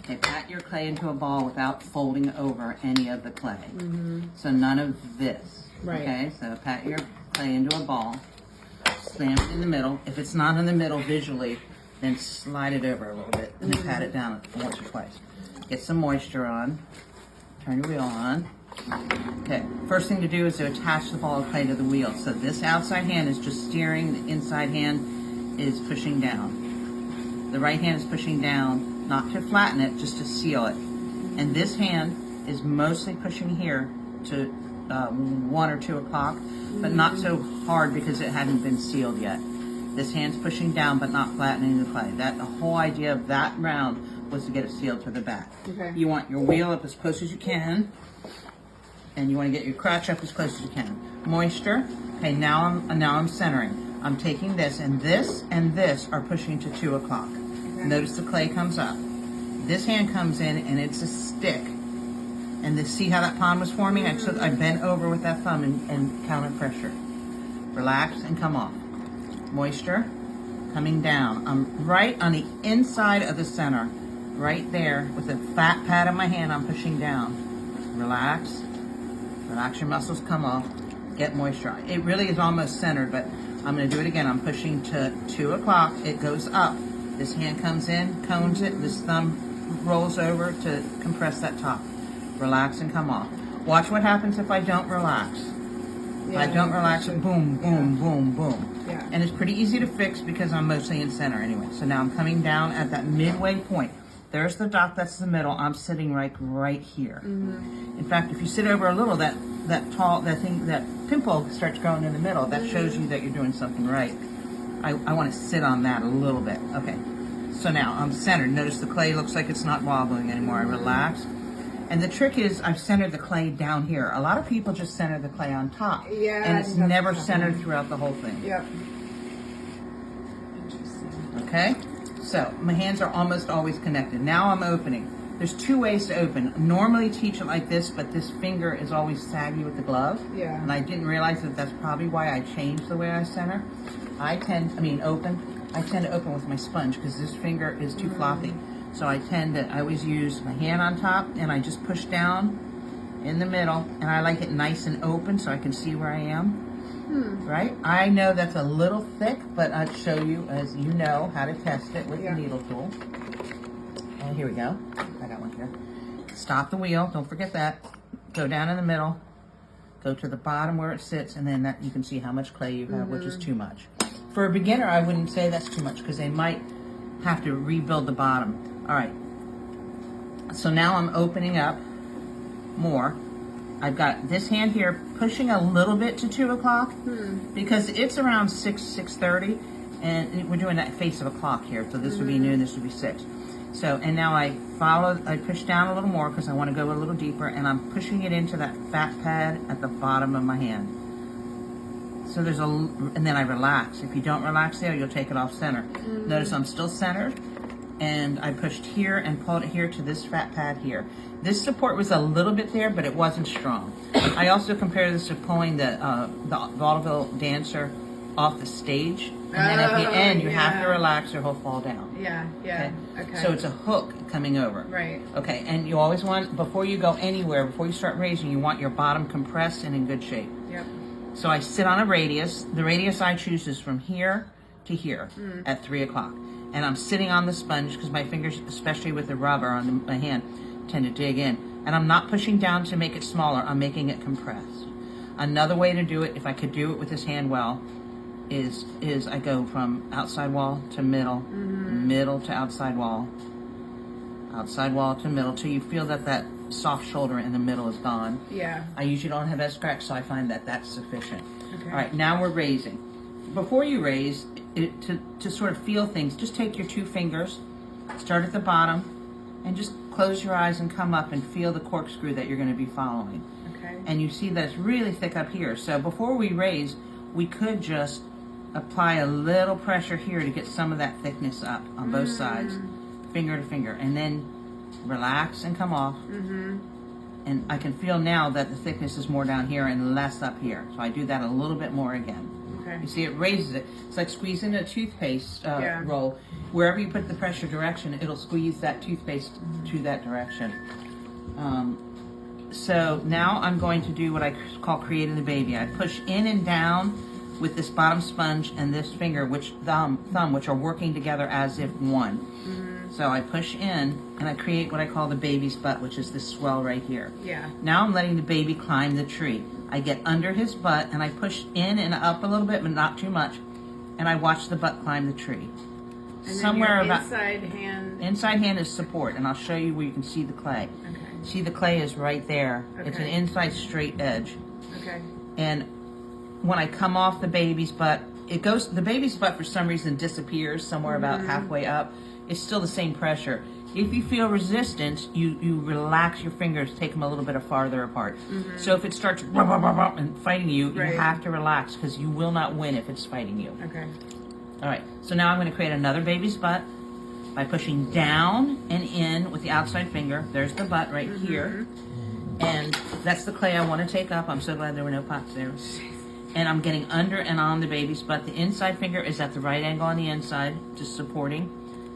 Okay, pat your clay into a ball without folding over any of the clay. So none of this. Right. Okay, so pat your clay into a ball, slam it in the middle. If it's not in the middle visually, then slide it over a little bit and then pat it down once or twice. Get some moisture on. Turn your wheel on. Okay, first thing to do is to attach the ball of clay to the wheel. So this outside hand is just steering, the inside hand is pushing down. The right hand is pushing down, not to flatten it, just to seal it. And this hand is mostly pushing here to 1 or 2 o'clock, but not so hard because it hadn't been sealed yet. This hand's pushing down but not flattening the clay. The whole idea of that round was to get it sealed to the back. Okay. You want your wheel up as close as you can, and you want to get your crotch up as close as you can. Moisture. Okay, now I'm centering. I'm taking this and this are pushing to 2 o'clock. Okay. Notice the clay comes up. This hand comes in and it's a stick. And see how that pond was forming? I bent over with that thumb and counter pressure. Relax and come off. Moisture coming down. I'm right on the inside of the center, right there with a fat pad in my hand. I'm pushing down. Relax. Relax your muscles, come off. Get moisture. It really is almost centered, but I'm going to do it again. I'm pushing to 2 o'clock. It goes up. This hand comes in, cones it. This thumb rolls over to compress that top. Relax and come off. Watch what happens if I don't relax. If I don't relax, boom, boom, boom, boom. Yeah. And it's pretty easy to fix because I'm mostly in center anyway. So now I'm coming down at that midway point. There's the dot, that's the middle. I'm sitting right here. In fact, if you sit over a little, that pimple starts growing in the middle. That shows you that you're doing something right. I want to sit on that a little bit. Okay. So now I'm centered. Notice the clay looks like it's not wobbling anymore. I relax. And the trick is I've centered the clay down here. A lot of people just center the clay on top. Yeah. And it's never centered throughout the whole thing. Yep. Okay? So my hands are almost always connected. Now I'm opening. There's 2 ways to open. Normally teach it like this, but this finger is always saggy with the glove. Yeah. And I didn't realize that that's probably why I changed the way I center. I tend to open with my sponge because this finger is too floppy. So I always use my hand on top and I just push down in the middle and I like it nice and open so I can see where I am. Right? I know that's a little thick, but I'll show you, as you know, how to test it with the needle tool. And here we go. I got one here. Stop the wheel. Don't forget that. Go down in the middle. Go to the bottom where it sits, and then that you can see how much clay you have, which is too much. For a beginner, I wouldn't say that's too much because they might have to rebuild the bottom. All right. So now I'm opening up more. I've got this hand here pushing a little bit to 2 o'clock because it's around 6:30, and we're doing that face of a clock here. So this would be noon, this would be 6. So, and now I push down a little more because I want to go a little deeper, and I'm pushing it into that fat pad at the bottom of my hand. So and then I relax. If you don't relax there, you'll take it off center. Notice I'm still centered. And I pushed here and pulled it here to this fat pad here. This support was a little bit there, but it wasn't strong. I also compare this to pulling the vaudeville dancer off the stage. And then at the end, you have to relax or he'll fall down. Yeah. Okay. So it's a hook coming over. Right. Okay, and you always want, before you go anywhere, before you start raising, you want your bottom compressed and in good shape. Yep. So I sit on a radius. The radius I choose is from here to here at 3 o'clock. And I'm sitting on the sponge because my fingers, especially with the rubber on my hand, tend to dig in. And I'm not pushing down to make it smaller. I'm making it compressed. Another way to do it, if I could do it with this hand well, is I go from outside wall to middle, middle to outside wall to middle, till you feel that soft shoulder in the middle is gone. Yeah. I usually don't have that scratch, so I find that that's sufficient. Okay. All right, now we're raising. Before you raise, to sort of feel things, just take your 2 fingers, start at the bottom, and just close your eyes and come up and feel the corkscrew that you're going to be following. Okay. And you see that it's really thick up here. So before we raise, we could just apply a little pressure here to get some of that thickness up on both sides, finger to finger, and then relax and come off. And I can feel now that the thickness is more down here and less up here. So I do that a little bit more again. Okay. Okay. You see, it raises it. It's like squeezing a toothpaste roll. Wherever you put the pressure direction, it'll squeeze that toothpaste to that direction. So now I'm going to do what I call creating the baby. I push in and down with this bottom sponge and this finger, which thumb, which are working together as if one. So I push in and I create what I call the baby's butt, which is this swell right here. Yeah. Now I'm letting the baby climb the tree. I get under his butt and I push in and up a little bit, but not too much. And I watch the butt climb the tree. And Somewhere then your about inside hand is support, and I'll show you where you can see the clay. Okay. See, the clay is right there. Okay. It's an inside straight edge. Okay. And when I come off the baby's butt, the baby's butt for some reason disappears somewhere about halfway up. It's still the same pressure. If you feel resistance, you relax your fingers, take them a little bit farther apart. So if it starts and fighting you, you have to relax because you will not win if it's fighting you. Okay. All right, so now I'm going to create another baby's butt by pushing down and in with the outside finger. There's the butt right here. And that's the clay I want to take up. I'm so glad there were no pots there. And I'm getting under and on the baby's butt. The inside finger is at the right angle on the inside, just supporting.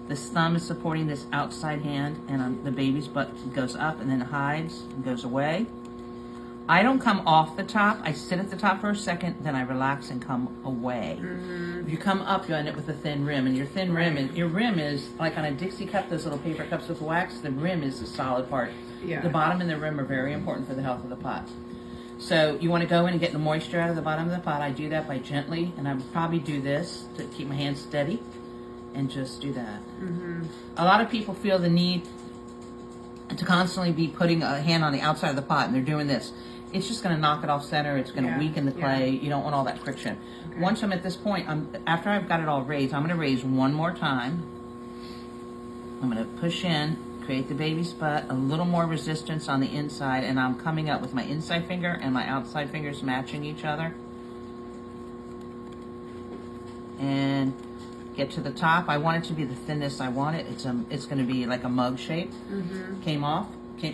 This thumb is supporting this outside hand, and the baby's butt goes up and then hides and goes away. I don't come off the top. I sit at the top for a second, then I relax and come away. If you come up, you end up with a thin rim, and your thin rim, your rim is like on a Dixie cup, those little paper cups with wax. The rim is the solid part. Yeah. The bottom and the rim are very important for the health of the pot. So you want to go in and get the moisture out of the bottom of the pot. I do that by gently, and I would probably do this to keep my hands steady, and just do that. A lot of people feel the need to constantly be putting a hand on the outside of the pot, and they're doing this. It's just going to knock it off center. It's going to weaken the clay. You don't want all that friction. Okay. Once I'm at this point, after I've got it all raised, I'm going to raise one more time. I'm going to push in, create the baby's butt, a little more resistance on the inside, and I'm coming up with my inside finger and my outside fingers matching each other. And get to the top. I want it to be the thinnest I want it. It's going to be like a mug shape. Came off,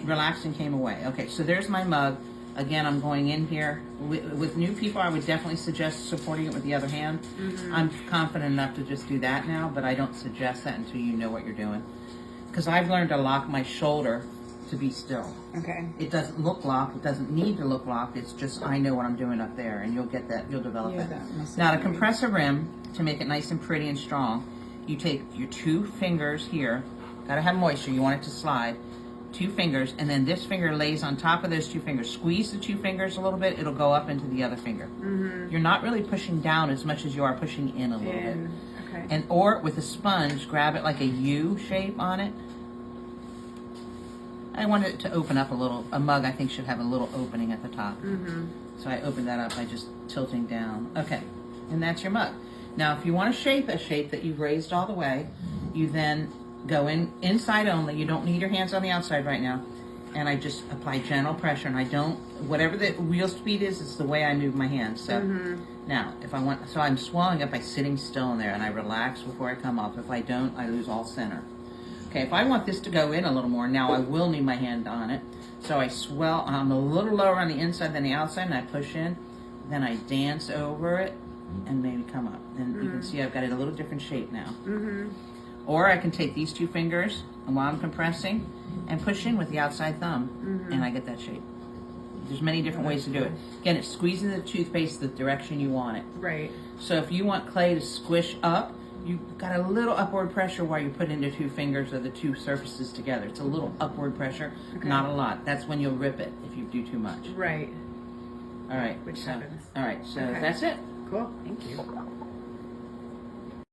relaxed and came away. Okay, so there's my mug. Again, I'm going in here. With new people, I would definitely suggest supporting it with the other hand. I'm confident enough to just do that now, but I don't suggest that until you know what you're doing. Because I've learned to lock my shoulder to be still. Okay. It doesn't look locked. It doesn't need to look locked. It's just I know what I'm doing up there, and you'll get that. You'll develop that. Now, to compress a rim, to make it nice and pretty and strong, you take your two fingers here. Gotta have moisture. You want it to slide. 2 fingers, and then this finger lays on top of those 2 fingers. Squeeze the 2 fingers a little bit. It'll go up into the other finger. You're not really pushing down as much as you are pushing in a little bit. Okay. And or with a sponge, grab it like a U shape on it. I want it to open up a little. A mug, I think, should have a little opening at the top. So I open that up by just tilting down. Okay, and that's your mug. Now, if you want to shape a shape that you've raised all the way, you then go in inside only. You don't need your hands on the outside right now. And I just apply gentle pressure, and I don't, whatever the wheel speed is, it's the way I move my hands. So now, if I want, so I'm swelling up by sitting still in there, and I relax before I come off. If I don't, I lose all center. Okay, if I want this to go in a little more, now I will need my hand on it. So I swell, I'm a little lower on the inside than the outside, and I push in. Then I dance over it, and maybe come up. And you can see I've got it a little different shape now. Or I can take these 2 fingers, and while I'm compressing, and push in with the outside thumb, and I get that shape. There's many different ways to do it. Again, it's squeezing the toothpaste the direction you want it. Right. So if you want clay to squish up, you've got a little upward pressure while you put into 2 fingers or the 2 surfaces together. It's a little upward pressure, not a lot. That's when you'll rip it if you do too much. Right. All right. Which so, happens. All right, so that's it. Cool. Thank you.